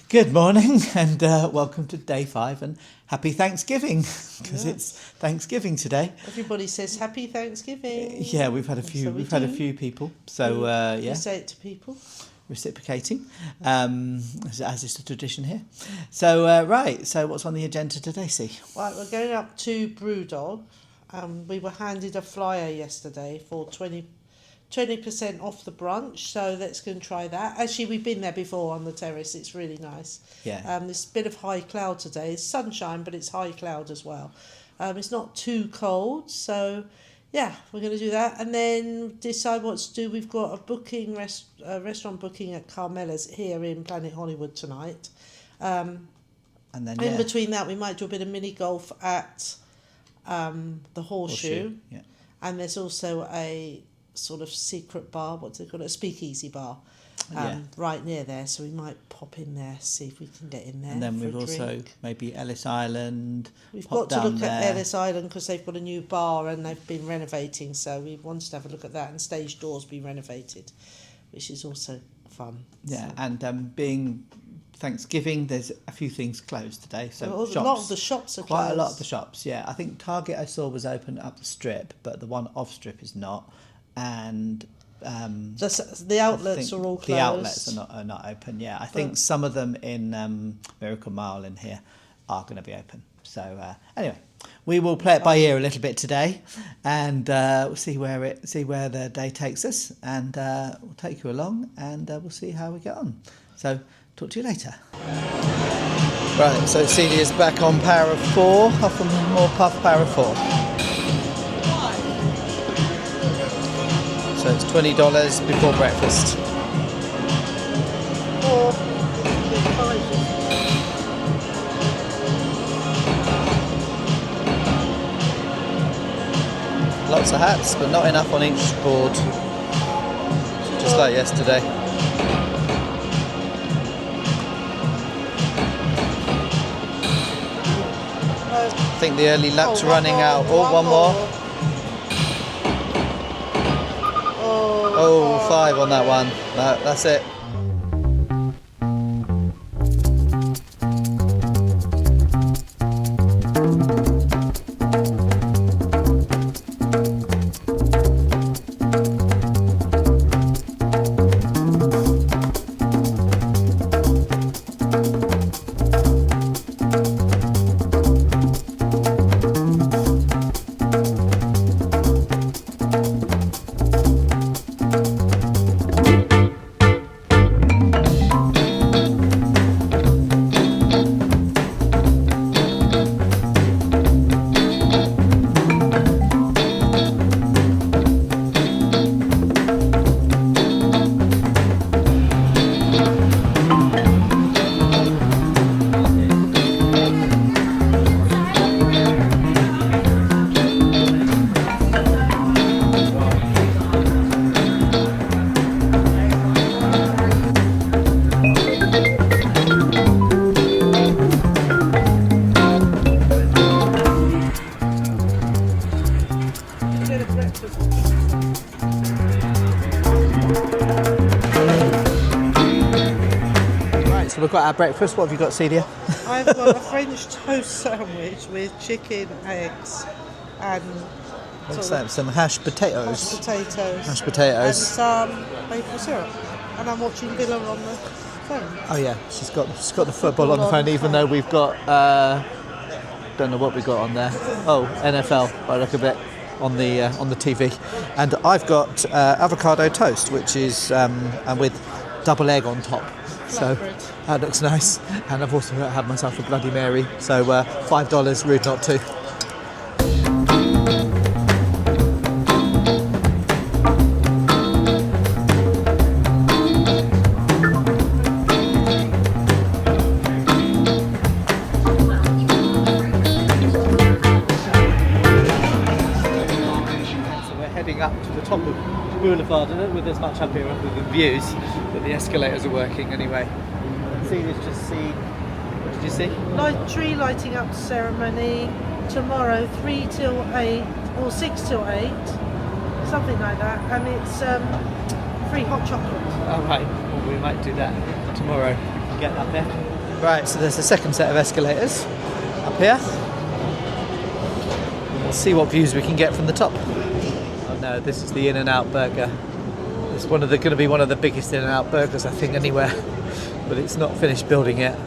Good morning and welcome to day 5 and happy Thanksgiving because it's Thanksgiving today. Everybody says happy Thanksgiving. Yeah, we've had a few. We've had a few people. So yeah, you say it to people. Reciprocating, as is the tradition here. So right. So what's on the agenda today, See? Right, we're going up to BrewDog. We were handed a flyer yesterday for 20% off the brunch, so let's go and try that. Actually, we've been there before on the terrace. It's really nice. Yeah. There's a bit of high cloud today. It's sunshine, but it's high cloud as well. It's not too cold, so yeah, we're going to do that and then decide what to do. We've got a booking restaurant booking at Caramella's here in Planet Hollywood tonight. And then in between that, we might do a bit of mini golf at the Horseshoe. Yeah. And there's also a sort of secret bar, what do they call it, a speakeasy bar, right near there, so we might pop in there, see if we can get in there. And then we've also maybe Ellis Island. We've got to look at Ellis Island because they've got a new bar and they've been renovating, so we wanted to have a look at that, and stage doors be renovated, which is also fun. Yeah, so. And being Thanksgiving, there's a few things closed today, so a lot of the shops are quite closed. A lot of the shops, yeah. I think Target I saw was open up the strip, but the one off strip is not. And the outlets are all closed. The outlets are not open. Yeah, I think some of them in Miracle Mile in here are going to be open. So anyway, we will play it by ear a little bit today, and we'll see where the day takes us, and we'll take you along, and we'll see how we get on. So talk to you later. Right, so Celia's back on Power of 4, Huff and More Puff Power of 4. So it's $20 before breakfast. Lots of hats, but not enough on each board. Just like yesterday. I think the early lap's running out. One more. Oh, 5 on that one. No, that's it. So we've got our breakfast. What have you got, Celia? I've got a French toast sandwich with chicken, eggs, and some hashed potatoes. Mashed potatoes. And some maple syrup. And I'm watching Villa on the phone. Oh yeah, she's got the football on the phone, even though we've got don't know what we got on there. Oh, NFL by the look of it on the TV. And I've got avocado toast, which is and with double egg on top. So that looks nice. And I've also had myself a Bloody Mary. So $5, rude not to. Up to the top of the boulevard, and with as much up here with the views, but the escalators are working anyway. Celia's just seen, what did you see? Tree lighting up ceremony tomorrow, 3 till 8 or 6 till 8, something like that, and it's free hot chocolate. Oh right, well, we might do that tomorrow. We can get up there. Right, so there's a second set of escalators up here. We'll see what views we can get from the top. Oh no, this is the In-N-Out burger. It's going to be one of the biggest In-N-Out burgers I think anywhere, but it's not finished building yet.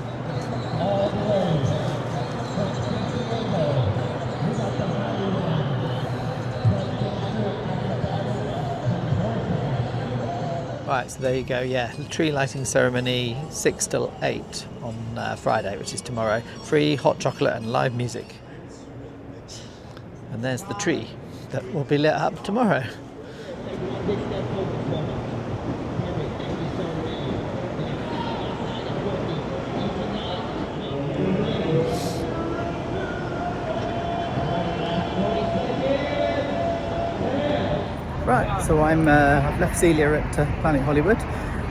Right, so there you go, yeah, the tree lighting ceremony 6 till 8 on Friday, which is tomorrow. Free hot chocolate and live music. And there's the tree that will be lit up tomorrow. Right, so I've left Celia at Planet Hollywood,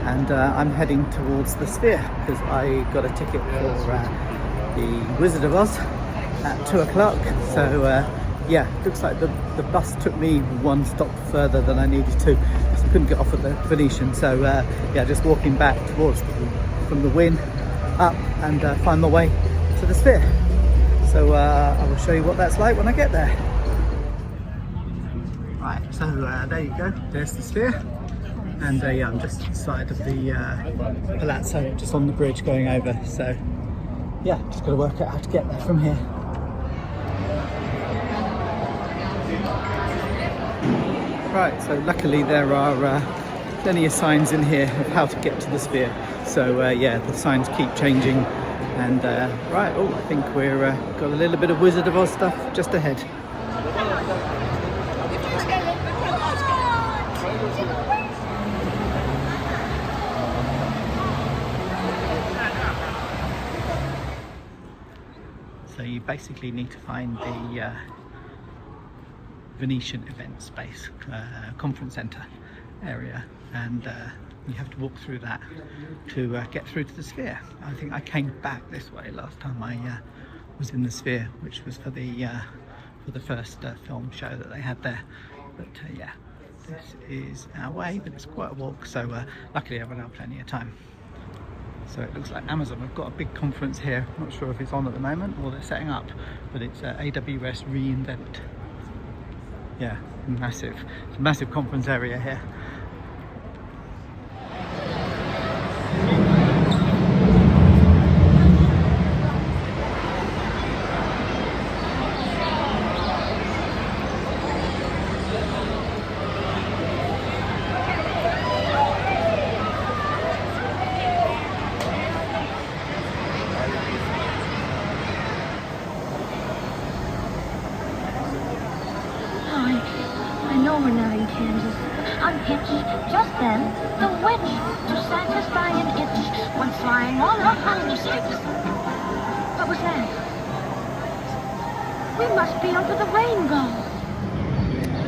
and I'm heading towards the Sphere because I got a ticket for the Wizard of Oz at 2 o'clock. So yeah, looks like the bus took me one stop further than I needed to because I couldn't get off at the Venetian. So yeah, just walking back towards from the Wynn up and find my way to the Sphere. So I will show you what that's like when I get there. Right, so there you go, there's the Sphere, and yeah, I'm just inside of the Palazzo, just on the bridge going over, so yeah, just got to work out how to get there from here. Right, so luckily there are plenty of signs in here of how to get to the Sphere, so yeah, the signs keep changing, and right, oh, I think we're got a little bit of Wizard of Oz stuff just ahead. So you basically need to find the Venetian event space, conference centre area, and you have to walk through that to get through to the Sphere. I think I came back this way last time I was in the Sphere, which was for the first film show that they had there. But yeah, this is our way, but it's quite a walk, so luckily I've got plenty of time. So it looks like Amazon have got a big conference here. I'm not sure if it's on at the moment or they're setting up, but it's AWS reInvent. Yeah, massive. It's a massive conference area here. I know we're not in Kansas. Unhitched. Just then, the witch, to satisfy an itch, went flying on her honey sticks. What was that? We must be under the rainbow.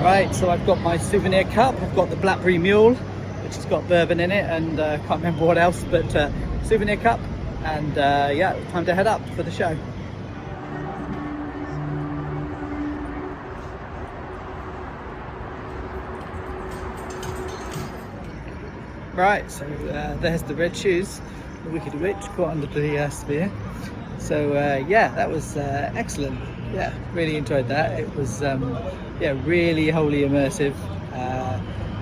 Right, so I've got my souvenir cup. I've got the Blackberry Mule, which has got bourbon in it, and can't remember what else, but souvenir cup. And yeah, time to head up for the show. Right, so there's the red shoes, the Wicked Witch caught under the Sphere. So yeah, that was excellent. Yeah, really enjoyed that. It was yeah, really wholly immersive.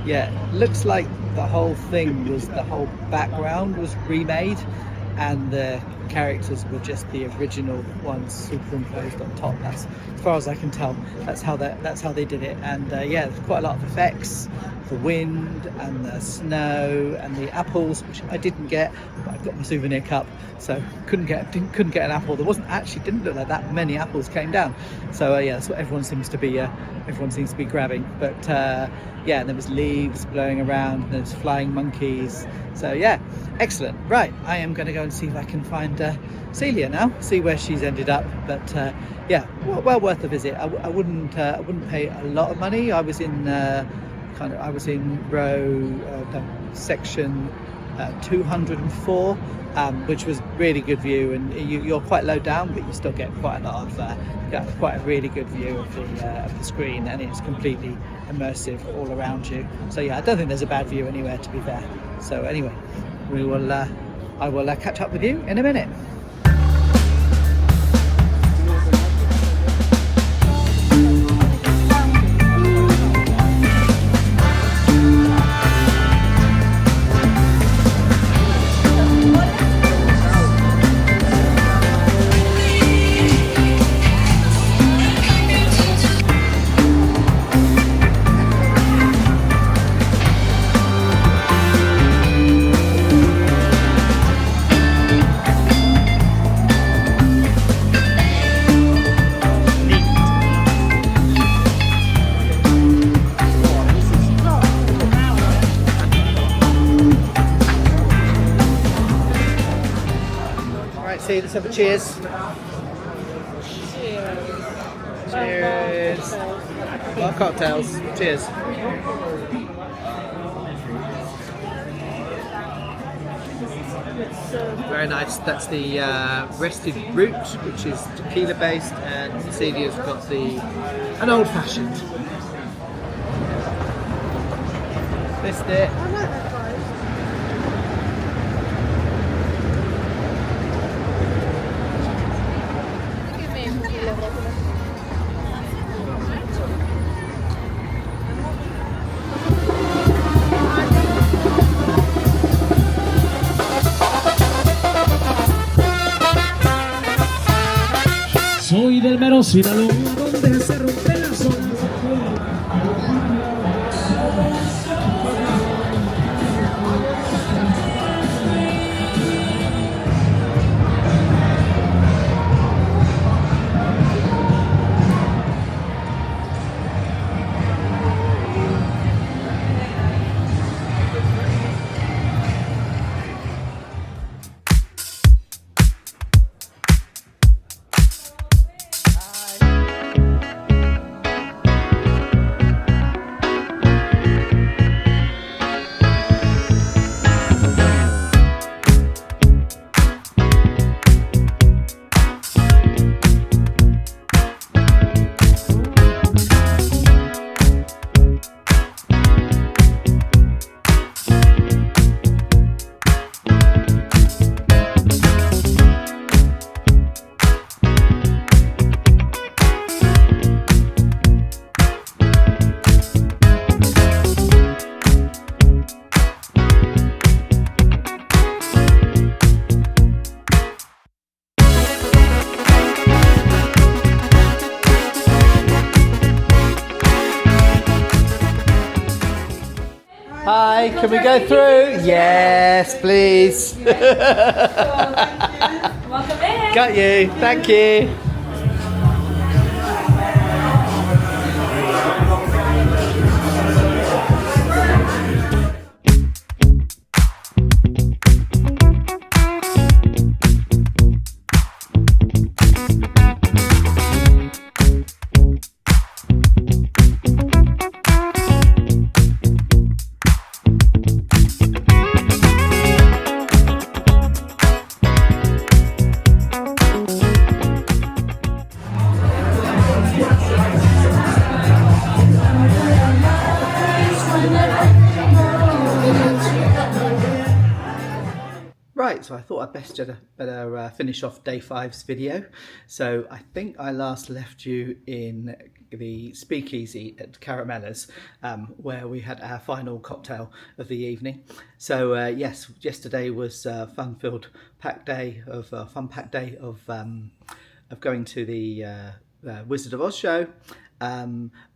Yeah, looks like the whole thing was, the whole background was remade, and the characters were just the original ones superimposed on top. That's, as far as I can tell, that's how they did it. And yeah, there's quite a lot of effects, the wind and the snow and the apples, which I didn't get, but I got my souvenir cup, so couldn't get an apple. There didn't look like that many apples came down. So yeah, that's what everyone seems to be grabbing. But yeah, and there was leaves blowing around, and there's flying monkeys. So yeah, excellent. Right, I am going to go and see if I can find Celia now, see where she's ended up. But yeah, well worth a visit. I wouldn't pay a lot of money. I was in section 204, which was really good view, and you're quite low down, but you still get quite a lot of quite a really good view of the screen, and it's completely immersive all around you. So yeah, I don't think there's a bad view anywhere, to be fair. So anyway, I will catch up with you in a minute. Katie, let's have a cheers. Cheers. Well, cocktails. Cheers. Very nice. That's the rested root, which is tequila based, and Celia's got an old fashioned. Missed it. I like that guys. Soy del mero Sinaloa, donde se rompen las olas. Hi, can we go through? Yes, please. Welcome in. Got you. Thank you. Right, so I thought I'd better finish off day 5's video. So I think I last left you in the Speakeasy at Caramella's, where we had our final cocktail of the evening. So yes, yesterday was a fun-packed day of going to the Wizard of Oz show. I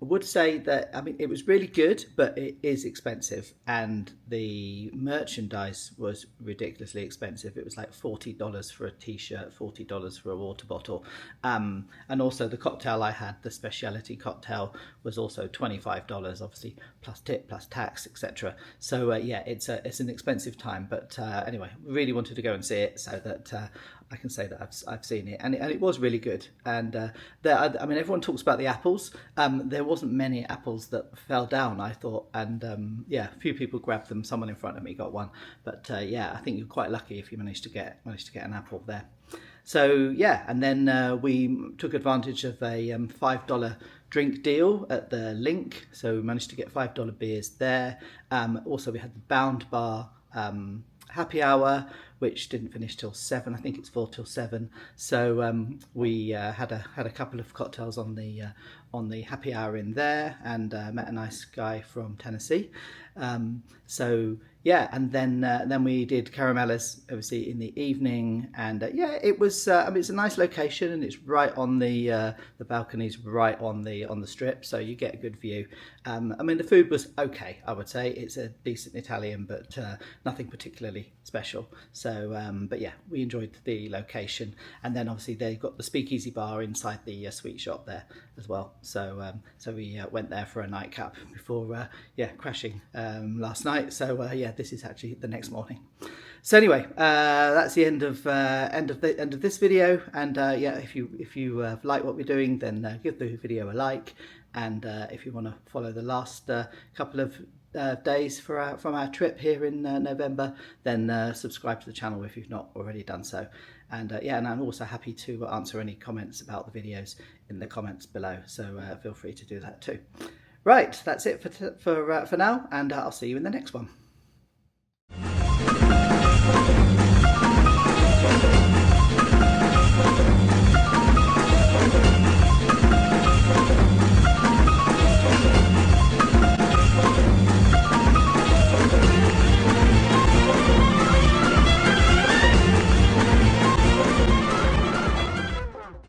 would say that, I mean, it was really good, but it is expensive, and the merchandise was ridiculously expensive. It was like $40 for a t-shirt, $40 for a water bottle, and also the cocktail I had, the specialty cocktail, was also $25, obviously plus tip, plus tax, etc. So yeah, it's an expensive time, but anyway, really wanted to go and see it so that I can say that I've seen it, and it was really good. And I mean, everyone talks about the apples. There wasn't many apples that fell down, I thought, and yeah, a few people grabbed them. Someone in front of me got one, but yeah, I think you're quite lucky if you managed to get an apple there. So yeah, and then we took advantage of a $5 drink deal at the Link, so we managed to get $5 beers there. Also, we had the Bound Bar happy hour, which didn't finish till 7. I think it's 4 till 7. So we had a couple of cocktails on the happy hour in there, and met a nice guy from Tennessee. So yeah, and then we did Caramella's obviously in the evening, and yeah, it was. I mean, it's a nice location, and it's right on the balconies, right on the strip, so you get a good view. I mean, the food was okay, I would say. It's a decent Italian, but nothing particularly special. So, but yeah, we enjoyed the location, and then obviously they've got the Speakeasy bar inside the sweet shop there as well. So we went there for a nightcap before yeah, crashing last night. So yeah, this is actually the next morning. So anyway, that's the end of this video. And yeah, if you like what we're doing, then give the video a like. And if you want to follow the last couple of days from our trip here in November, then subscribe to the channel if you've not already done so. And yeah, and I'm also happy to answer any comments about the videos in the comments below. So feel free to do that too. Right, that's it for now, and I'll see you in the next one.